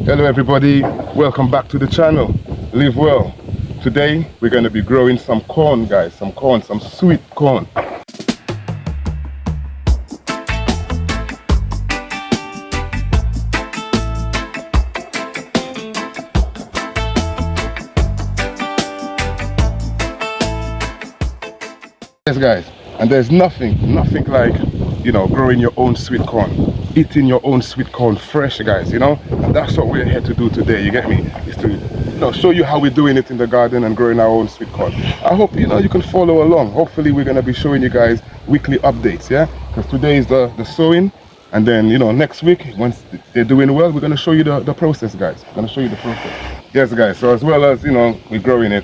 Hello everybody, welcome back to the channel. Live well. Today we're going to be growing some corn, guys, some sweet corn. Yes guys, and there's nothing like, growing your own sweet corn, eating your own sweet corn fresh, guys, and that's what we're here to do today, you get me, is to show you how we're doing it in the garden and growing our own sweet corn. I hope you can follow along. Hopefully we're going to be showing you guys weekly updates, yeah, because today is the sowing, and then next week, once they're doing well, we're going to show you the process, guys. I'm going to show you the process. Yes guys, so as well as we're growing it,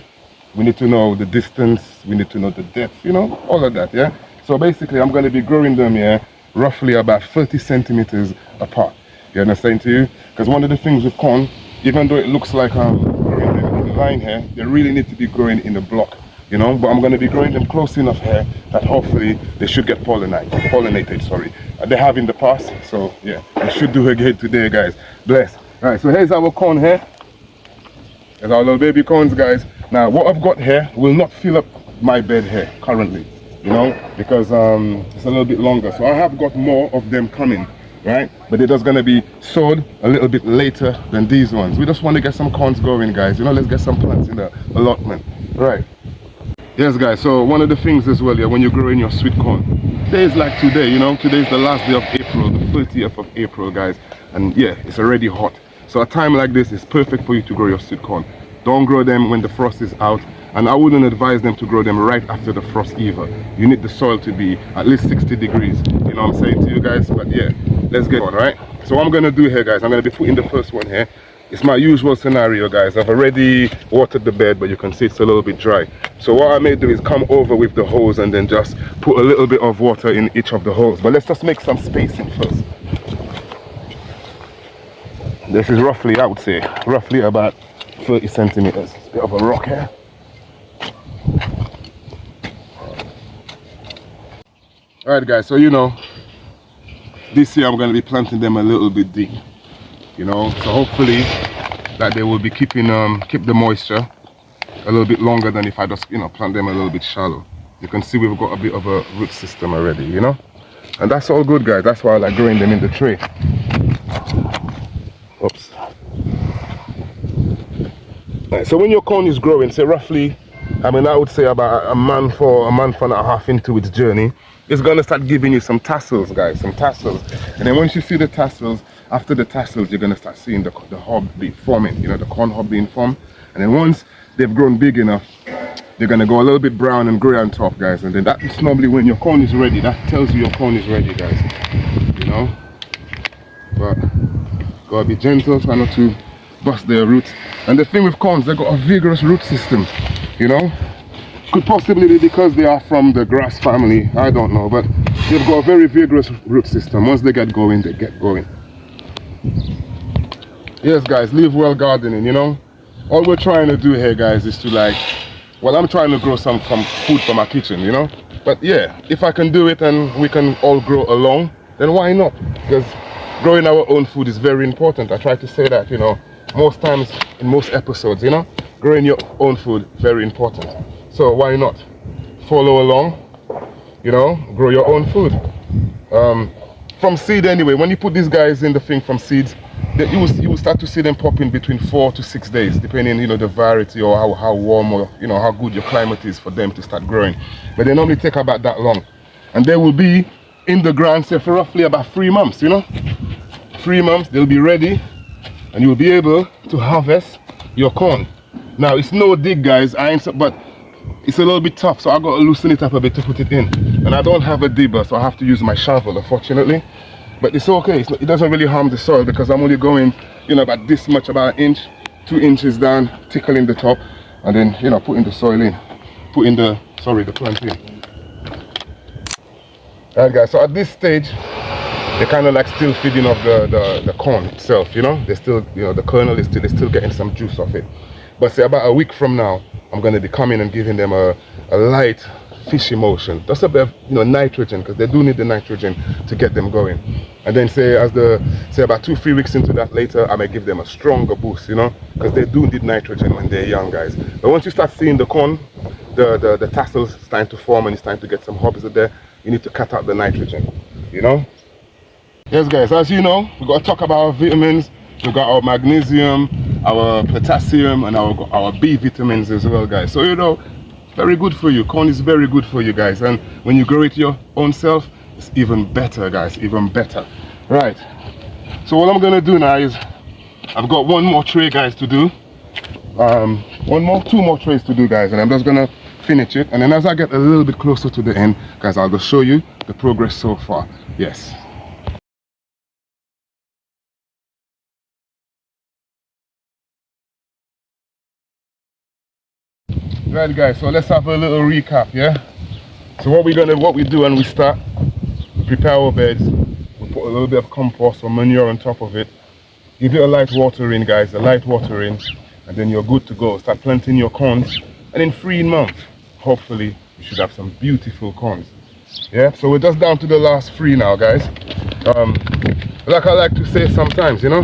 we need to know the distance, we need to know the depth, all of that, yeah. So basically I'm going to be growing them here roughly about 30 centimeters apart. You understand to you? Because one of the things with corn, even though it looks like I'm growing them in line here, they really need to be growing in a block, but I'm going to be growing them close enough here that hopefully they should get pollinated, sorry. They have in the past, so yeah, we should do again today, guys. Bless. Alright, so here's our corn here. There's our little baby corns, guys. Now what I've got here will not fill up my bed here currently, because it's a little bit longer. So I have got more of them coming, right? But they're just going to be sowed a little bit later than these ones. We just want to get some corns going, guys. Let's get some plants in the allotment, right? Yes, guys. So one of the things as well, yeah, when you're growing your sweet corn, days like today, today's the last day of April, the 30th of April, guys. And yeah, it's already hot. So a time like this is perfect for you to grow your sweet corn. Don't grow them when the frost is out, and I wouldn't advise them to grow them right after the frost either. You need the soil to be at least 60 degrees, you know what I'm saying to you guys. But yeah, let's get on, right? So what I'm going to do here, guys, I'm going to be putting the first one here. It's my usual scenario, guys. I've already watered the bed, but you can see it's a little bit dry. So what I may do is come over with the hose and then just put a little bit of water in each of the holes. But let's just make some spacing first. This is roughly, I would say, roughly about 30 centimeters. It's a bit of a rock here. Alright guys, so this year I'm going to be planting them a little bit deep, so hopefully that they will be keep the moisture a little bit longer than if I just plant them a little bit shallow. You can see we've got a bit of a root system already, and that's all good, guys. That's why I like growing them in the tray. Oops. Right, so when your corn is growing, say roughly, I would say about a month and a half into its journey, it's going to start giving you some tassels, guys, some tassels. And then once you see the tassels, after the tassels, you're going to start seeing the hob be forming, the corn hob being formed. And then once they've grown big enough, they're going to go a little bit brown and gray on top, guys. And then that's normally when your corn is ready. That tells you your corn is ready, guys, But gotta be gentle, try not to bust their roots. And the thing with corns, they've got a vigorous root system, Could possibly be because they are from the grass family, I don't know, but they've got a very vigorous root system. Once they get going, they get going. Yes guys, live well gardening, All we're trying to do here, guys, is to I'm trying to grow some food for my kitchen, But yeah, if I can do it and we can all grow along, then why not? Because growing our own food is very important. I try to say that, most times in most episodes, growing your own food, very important. So why not follow along, grow your own food. From seed anyway, when you put these guys in the thing from seeds, you will start to see them popping between 4 to 6 days, depending, the variety or how warm or, how good your climate is for them to start growing. But they normally take about that long. And they will be in the ground, say, for roughly about 3 months, 3 months, they'll be ready, and you'll be able to harvest your corn. Now, it's no dig, guys, but it's a little bit tough, so I got to loosen it up a bit to put it in. And I don't have a dibber, so I have to use my shovel, unfortunately. But it's okay, it doesn't really harm the soil because I'm only going, about this much, about an inch, 2 inches down, tickling the top, and then, putting the soil in, the plant in. Alright guys, so at this stage, they're kind of still feeding off the corn itself, They're still, the kernel is still getting some juice off it. But say about a week from now, I'm going to be coming and giving them a light fishy motion, just a bit of, you know, nitrogen, because they do need the nitrogen to get them going. And then say about 2-3 weeks into that later, I may give them a stronger boost, you know, because they do need nitrogen when they're young, guys. But once you start seeing the corn, the tassels starting to form and it's starting to get some hobs there, you need to cut out the nitrogen, you know. Yes, guys, as you know, we got to talk about our vitamins. We got our magnesium, our potassium, and our B vitamins as well, guys. So, you know, very good for you. Corn is very good for you, guys. And when you grow it your own self, it's even better, guys, even better. Right. So what I'm gonna do now is I've got one more tray, guys, to do. Two more trays to do, guys, and I'm just gonna finish it. And then as I get a little bit closer to the end, guys, I'll just show you the progress so far. Yes. Right, guys, so let's have a little recap, yeah? So what we do when we start, we prepare our beds, we put a little bit of compost or manure on top of it, give it a light watering, guys, a light watering, and then you're good to go. Start planting your corns, and in 3 months, hopefully, you should have some beautiful corns. Yeah, so we're just down to the last 3 now, guys. Like I like to say sometimes, you know,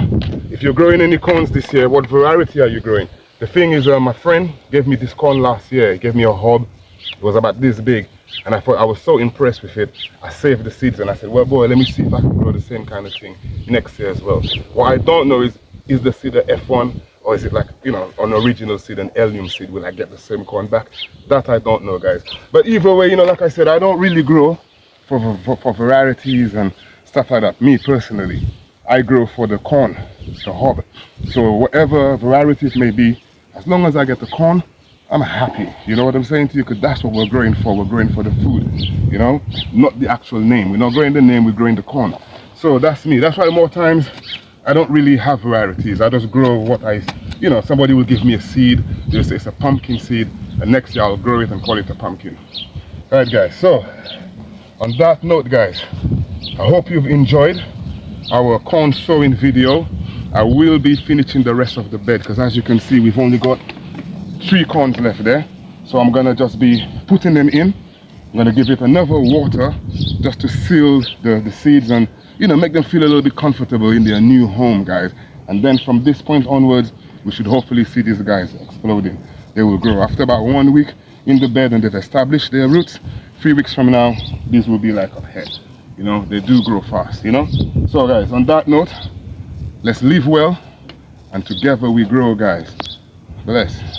if you're growing any corns this year, what variety are you growing? The thing is, my friend gave me this corn last year. He gave me a hob. It was about this big, and I thought, I was so impressed with it. I saved the seeds and I said, well, boy, let me see if I can grow the same kind of thing next year as well. What I don't know is the seed a F1, or is it like, you know, an original seed, an heirloom seed? Will I get the same corn back? That I don't know, guys. But either way, you know, like I said, I don't really grow for varieties and stuff like that. Me personally, I grow for the corn, the hob. So whatever variety it may be, as long as I get the corn, I'm happy. You know what I'm saying to you? Because that's what we're growing for. We're growing for the food, you know, not the actual name. We're not growing the name, we're growing the corn. So that's me. That's why more times I don't really have varieties. I just grow what you know, somebody will give me a seed. They'll say it's a pumpkin seed, and next year I'll grow it and call it a pumpkin. All right, guys. So on that note, guys, I hope you've enjoyed our corn sowing video. I will be finishing the rest of the bed because, as you can see, we've only got 3 corns left there. So I'm gonna just be putting them in. I'm gonna give it another water just to seal the seeds and, you know, make them feel a little bit comfortable in their new home, guys. And then from this point onwards, we should hopefully see these guys exploding. They will grow after about 1 week in the bed and they've established their roots. 3 weeks from now, these will be like a head. You know, they do grow fast, you know. So guys, on that note, let's live well and together we grow, guys. Bless.